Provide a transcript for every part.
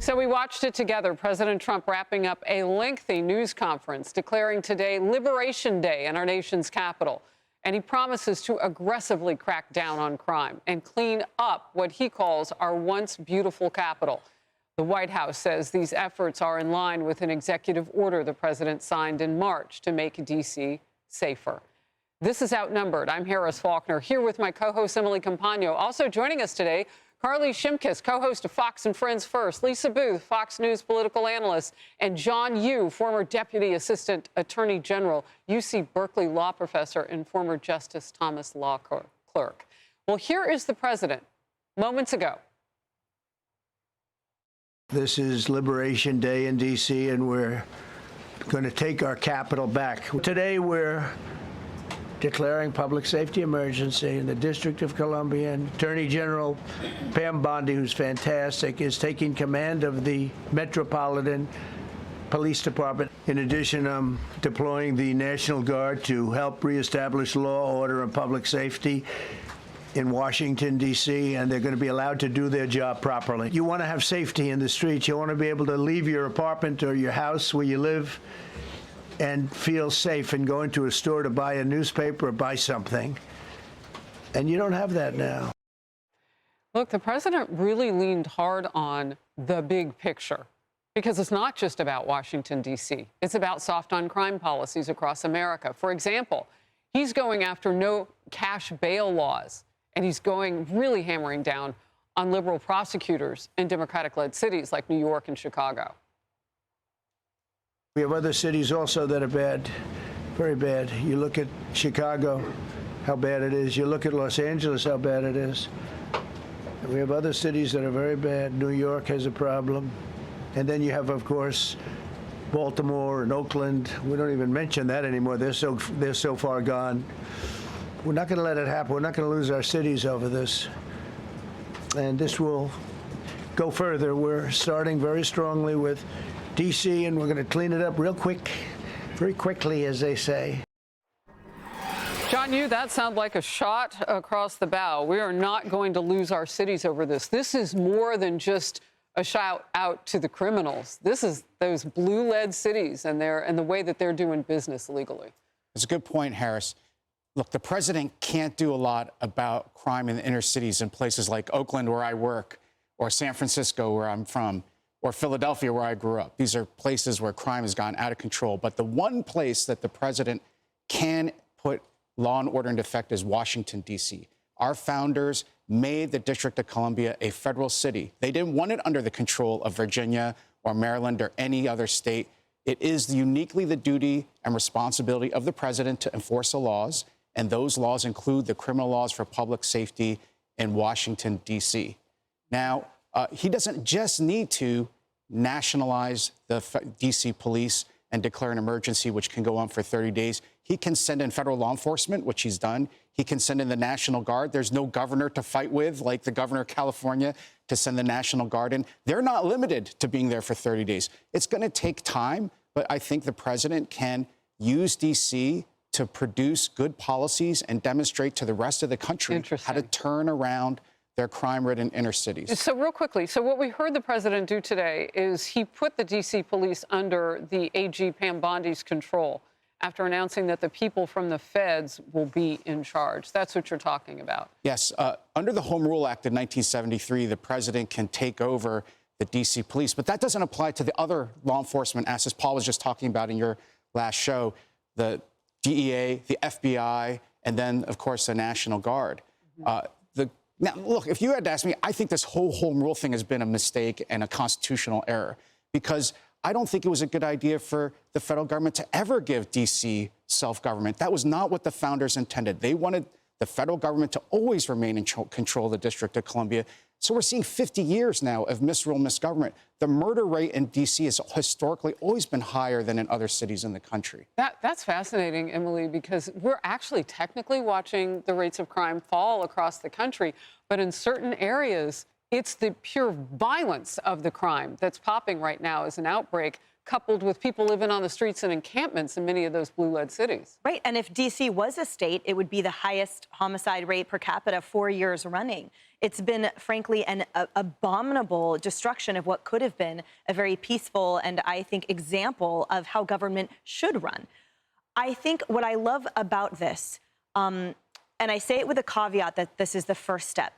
So we watched it together. President Trump wrapping up a lengthy news conference, declaring today Liberation Day in our nation's capital. And he promises to aggressively crack down on crime and clean up what he calls our once beautiful capital. The White House says these efforts are in line with an executive order the president signed in March to make D.C. safer. This is Outnumbered. I'm Harris Faulkner, here with my co-host Emily Campagno. Also joining us today, Carly Shimkus, co-host of Fox and Friends First, Lisa Booth, Fox News political analyst, and John Yoo, former Deputy Assistant Attorney General, UC Berkeley law professor, and former Justice Thomas law clerk. Well, here is the president moments ago. This is Liberation Day in D.C., and we're going to take our capital back. Today, we're declaring public safety emergency in the District of Columbia, and Attorney General Pam Bondi, who's fantastic, is taking command of the Metropolitan Police Department. In addition, I'm deploying the National Guard to help reestablish law, order, and public safety in Washington, D.C., and they're going to be allowed to do their job properly. You want to have safety in the streets. You want to be able to leave your apartment or your house where you live and feel safe and go into a store to buy a newspaper or buy something. And you don't have that now. Look, the president really leaned hard on the big picture, because it's not just about Washington, D.C. It's about soft on crime policies across America. For example, he's going after no cash bail laws, and he's really hammering down on liberal prosecutors in Democratic-led cities like New York and Chicago. We have other cities also that are bad, very bad. You look at Chicago, how bad it is. You look at Los Angeles, how bad it is. And we have other cities that are very bad. New York has a problem. And then you have, of course, Baltimore and Oakland. We don't even mention that anymore. They're so far gone. We're not going to let it happen. We're not going to lose our cities over this. And this will go further. We're starting very strongly with D.C., and we're going to clean it up real quick, very quickly, as they say. John Yoo, that sounds like a shot across the bow. We are not going to lose our cities over this. This is more than just a shout out to the criminals. This is those blue-led cities and the way that they're doing business legally. It's a good point, Harris. Look, the president can't do a lot about crime in the inner cities in places like Oakland, where I work, or San Francisco, where I'm from, or Philadelphia, where I grew up. These are places where crime has gone out of control. But the one place that the president can put law and order into effect is Washington, D.C. Our founders made the District of Columbia a federal city. They didn't want it under the control of Virginia or Maryland or any other state. It is uniquely the duty and responsibility of the president to enforce the laws, and those laws include the criminal laws for public safety in Washington, D.C. Now, he doesn't just need to nationalize the D.C. police and declare an emergency, which can go on for 30 days. He can send in federal law enforcement, which he's done. He can send in the National Guard. There's no governor to fight with, like the governor of California, to send the National Guard in. They're not limited to being there for 30 days. It's going to take time, but I think the president can use D.C. to produce good policies and demonstrate to the rest of the country how to turn around their crime-ridden inner cities. So real quickly, so what we heard the president do today is he put the D.C. police under the AG Pam Bondi's control after announcing that the people from the feds will be in charge. That's what you're talking about. Yes. Under the Home Rule Act of 1973, the president can take over the D.C. police, but that doesn't apply to the other law enforcement assets Paul was just talking about in your last show, the DEA, the FBI, and then, of course, the National Guard. Now, look, if you had to ask me, I think this whole home rule thing has been a mistake and a constitutional error, because I don't think it was a good idea for the federal government to ever give D.C. self-government. That was not what the founders intended. They wanted the federal government to always remain in control of the District of Columbia. So we're seeing 50 years now of misrule, misgovernment. The murder rate in D.C. has historically always been higher than in other cities in the country. That's fascinating, Emily, because we're actually technically watching the rates of crime fall across the country. But in certain areas, it's the pure violence of the crime that's popping right now as an outbreak coupled with people living on the streets and encampments in many of those blue-led cities. Right, and if D.C. was a state, it would be the highest homicide rate per capita 4 years running. It's been, frankly, an abominable destruction of what could have been a very peaceful and, I think, example of how government should run. I think what I love about this, and I say it with a caveat that this is the first step,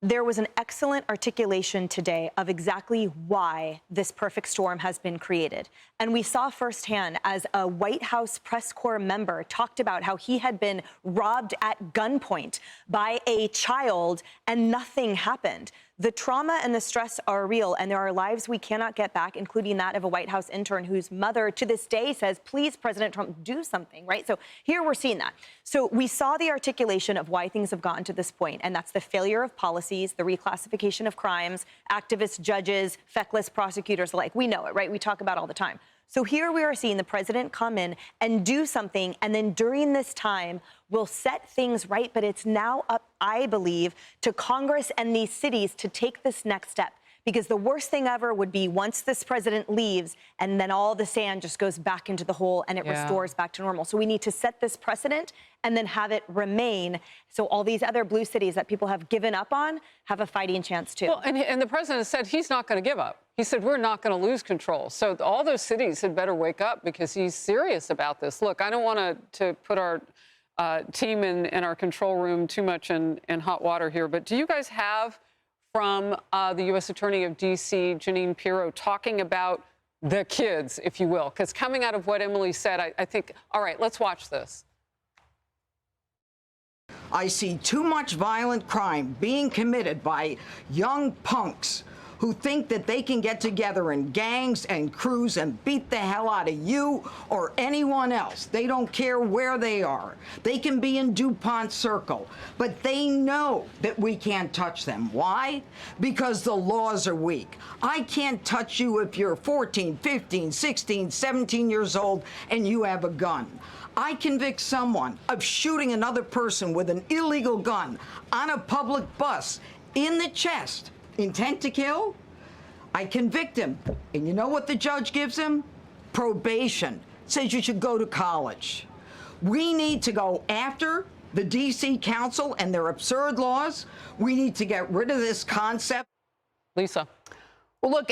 there was an excellent articulation today of exactly why this perfect storm has been created. And we saw firsthand as a White House press corps member talked about how he had been robbed at gunpoint by a child and nothing happened. The trauma and the stress are real, and there are lives we cannot get back, including that of a White House intern whose mother to this day says, please, President Trump, do something, right? So here we're seeing that. So we saw the articulation of why things have gotten to this point, and that's the failure of policies, the reclassification of crimes, activists, judges, feckless prosecutors alike. We know it, right? We talk about it all the time. So here we are seeing the president come in and do something, and then during this time, we'll set things right. But it's now up, I believe, to Congress and these cities to take this next step. Because the worst thing ever would be once this president leaves and then all the sand just goes back into the hole and it restores back to normal. So we need to set this precedent and then have it remain. So all these other blue cities that people have given up on have a fighting chance too. Well, and the president said he's not going to give up. He said, we're not going to lose control. So all those cities had better wake up because he's serious about this. Look, I don't want to put our team in our control room too much in hot water here, but do you guys have from the U.S. Attorney of D.C., Jeanine Pirro, talking about the kids, if you will? Because coming out of what Emily said, I think, all right, let's watch this. I see too much violent crime being committed by young punks who think that they can get together in gangs and crews and beat the hell out of you or anyone else. They don't care where they are. They can be in DuPont Circle, but they know that we can't touch them. Why? Because the laws are weak. I can't touch you if you're 14, 15, 16, 17 years old and you have a gun. I convict someone of shooting another person with an illegal gun on a public bus in the chest. Intent to kill? I convict him. And you know what the judge gives him? Probation. Says you should go to college. We need to go after the D.C. Council and their absurd laws. We need to get rid of this concept. Lisa. Well, look,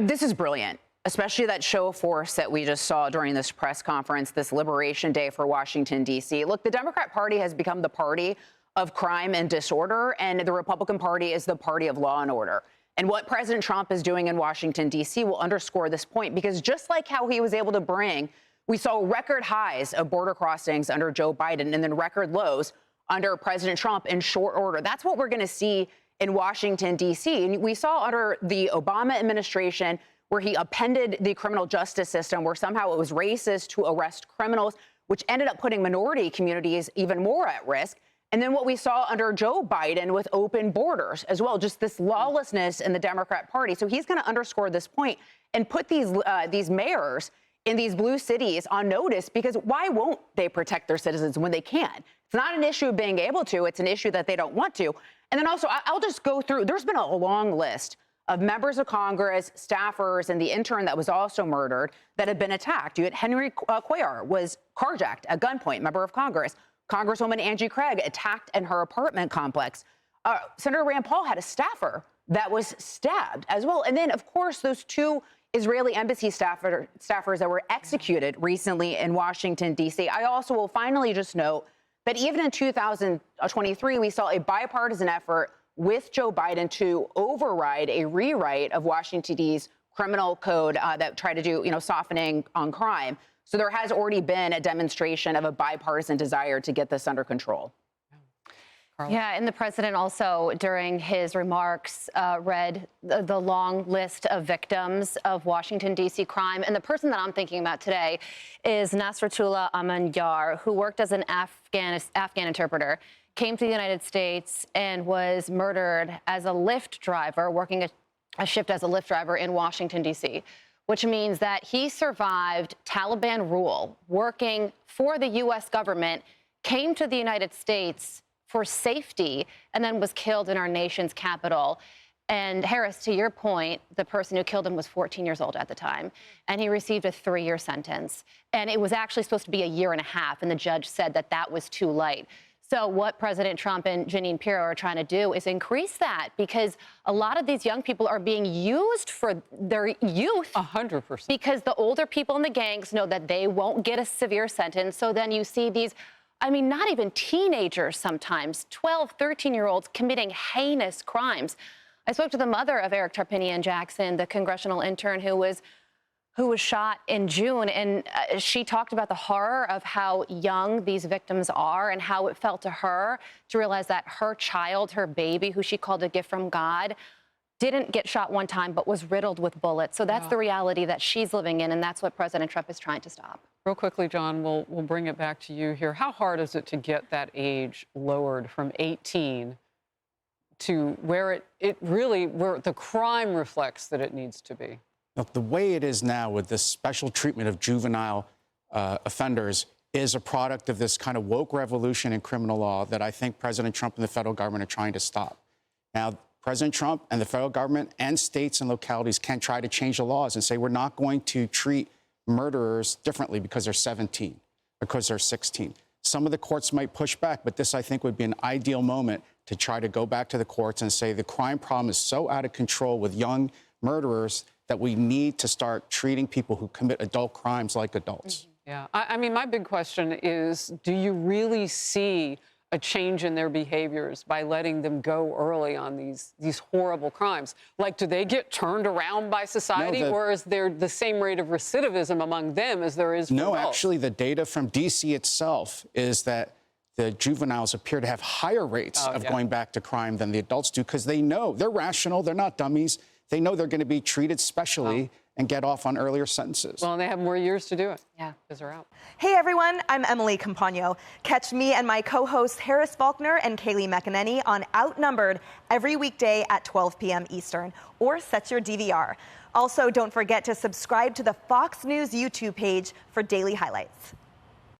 this is brilliant, especially that show of force that we just saw during this press conference, this Liberation Day for Washington, D.C. Look, the Democrat Party has become the party of crime and disorder, and the Republican Party is the party of law and order. And what President Trump is doing in Washington, D.C. will underscore this point, because just like how he was able to bring, we saw record highs of border crossings under Joe Biden and then record lows under President Trump in short order. That's what we're going to see in Washington, D.C. And we saw under the Obama administration where he upended the criminal justice system, where somehow it was racist to arrest criminals, which ended up putting minority communities even more at risk. And then what we saw under Joe Biden with open borders as well, just this lawlessness in the Democrat Party. So he's going to underscore this point and put these mayors in these blue cities on notice, because why won't they protect their citizens when they can? It's not an issue of being able to. It's an issue that they don't want to. And then also, I'll just go through. There's been a long list of members of Congress, staffers, and the intern that was also murdered that have been attacked. You had Henry Cuellar was carjacked at gunpoint, member of Congress. Congresswoman Angie Craig attacked in her apartment complex. Senator Rand Paul had a staffer that was stabbed as well. And then, of course, those two Israeli embassy staffers that were executed recently in Washington, D.C. I also will finally just note that even in 2023, we saw a bipartisan effort with Joe Biden to override a rewrite of Washington, D.C.'s criminal code that tried to do, softening on crime. So there has already been a demonstration of a bipartisan desire to get this under control. Yeah, and the president also, during his remarks, read the long list of victims of Washington, D.C. crime. And the person that I'm thinking about today is Nasratullah Aman-Yar, who worked as an Afghan interpreter, came to the United States and was murdered as a Lyft driver, working a shift as a Lyft driver in Washington, D.C., which means that he survived Taliban rule, working for the U.S. government, came to the United States for safety, and then was killed in our nation's capital. And Harris, to your point, the person who killed him was 14 years old at the time, and he received a 3-year sentence. And it was actually supposed to be a 1.5 years, and the judge said that that was too light. So what President Trump and Jeanine Pirro are trying to do is increase that, because a lot of these young people are being used for their youth. 100%. Because the older people in the gangs know that they won't get a severe sentence. So then you see these, I mean, not even teenagers sometimes, 12, 13-year-olds committing heinous crimes. I spoke to the mother of Eric Tarpinian Jackson, the congressional intern who was shot in June, and she talked about the horror of how young these victims are and how it felt to her to realize that her child, her baby, who she called a gift from God, didn't get shot one time but was riddled with bullets. So that's the reality that she's living in, and that's what President Trump is trying to stop. Real quickly, John, we'll bring it back to you here. How hard is it to get that age lowered from 18 to where where the crime reflects that it needs to be? Look, the way it is now with this special treatment of juvenile offenders is a product of this kind of woke revolution in criminal law that I think President Trump and the federal government are trying to stop. Now, President Trump and the federal government and states and localities can try to change the laws and say we're not going to treat murderers differently because they're 17, because they're 16. Some of the courts might push back, but this, I think, would be an ideal moment to try to go back to the courts and say the crime problem is so out of control with young murderers that we need to start treating people who commit adult crimes like adults. Yeah, I mean, my big question is, do you really see a change in their behaviors by letting them go early on these horrible crimes? Like, do they get turned around by society, or is there the same rate of recidivism among them as there is for adults? Actually, the data from D.C. itself is that the juveniles appear to have higher rates of going back to crime than the adults do, because they know they're rational, they're not dummies. They know they're going to be treated specially and get off on earlier sentences. Well, and they have more years to do it. Yeah, because they're out. Hey, everyone. I'm Emily Campagno. Catch me and my co-hosts Harris Faulkner and Kaylee McEnany on Outnumbered every weekday at 12 p.m. Eastern, or set your DVR. Also, don't forget to subscribe to the Fox News YouTube page for daily highlights.